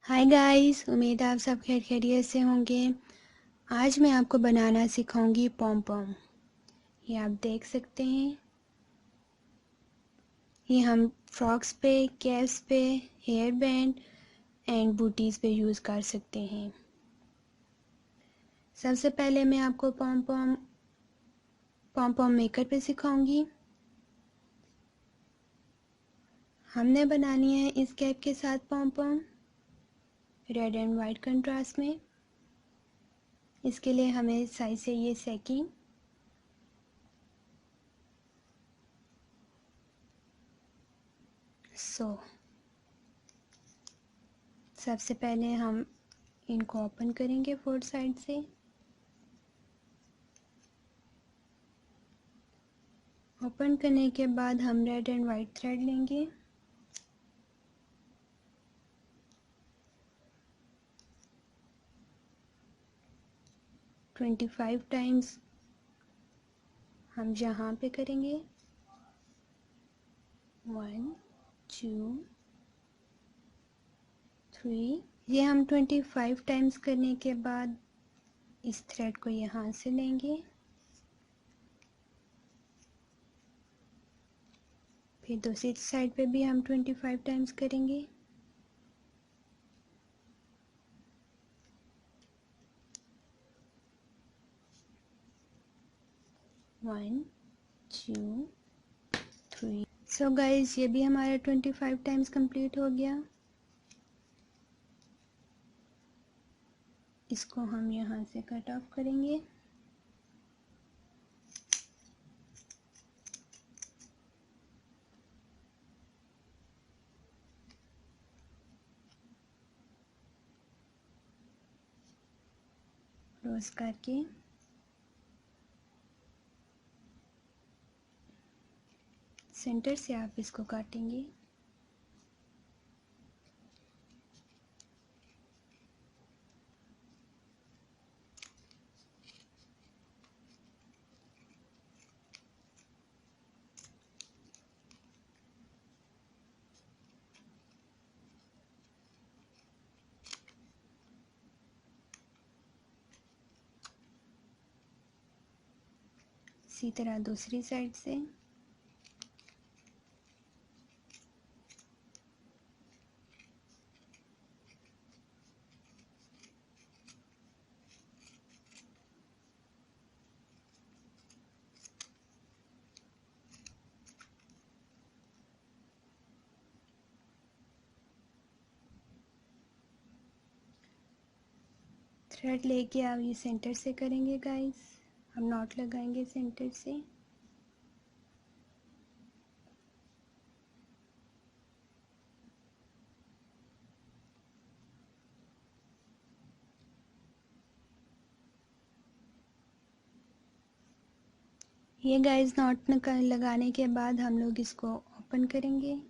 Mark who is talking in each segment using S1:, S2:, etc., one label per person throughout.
S1: Hi guys, उम्मीद है आप सब खैर खैरियत से होंगे। आज मैं आपको बनाना सिखाऊंगी पॉम पॉम। ये आप देख सकते हैं। ये हम फ्रॉक्स पे, कैप्स पे, हेयर बैंड एंड बूटीज़ पे यूज़ कर सकते हैं। सबसे पहले मैं आपको पॉम पॉम मेकर पे सिखाऊंगी। हमने बनानी है इस कैप के साथ पॉम पॉम रेड एंड वाइट कंट्रास्ट में। इसके लिए हमें साइज से ये सेकिंग सबसे पहले हम इनको ओपन करेंगे फोर साइड से। ओपन करने के बाद हम रेड एंड वाइट थ्रेड लेंगे। ट्वेंटी 25 टाइम्स हम यहाँ पे करेंगे। 1 2 3। ये हम 25 टाइम्स करने के बाद इस थ्रेड को यहाँ से लेंगे। फिर दूसरी साइड पे भी हम 25 टाइम्स करेंगे। One two three. So guys, ये भी हमारा 25 टाइम्स कंप्लीट हो गया। इसको हम यहाँ से कट ऑफ करेंगे। क्लोज करके सेंटर से आप इसको काटेंगे। इसी तरह दूसरी साइड से। थ्रेड लेके आप ये सेंटर से करेंगे गाइस। हम नॉट लगाएंगे सेंटर से। ये गाइस नॉट लगाने के बाद हम लोग इसको ओपन करेंगे।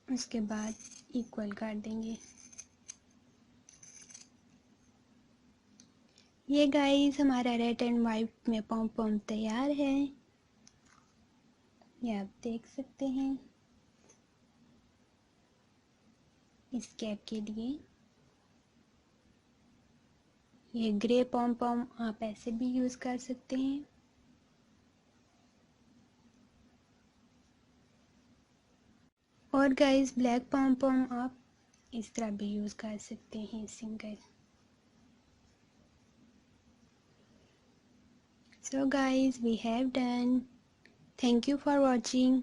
S1: उसके बाद इक्वल कर देंगे। ये गाइस हमारा रेड एंड वाइट में पॉम पॉम तैयार है। ये आप देख सकते हैं। इस कैप के लिए ये ग्रे पॉम पॉम आप ऐसे भी यूज़ कर सकते हैं। और गाइस ब्लैक पॉम पॉम आप इस तरह भी यूज़ कर सकते हैं single. So guys, we have done. Thank you for watching.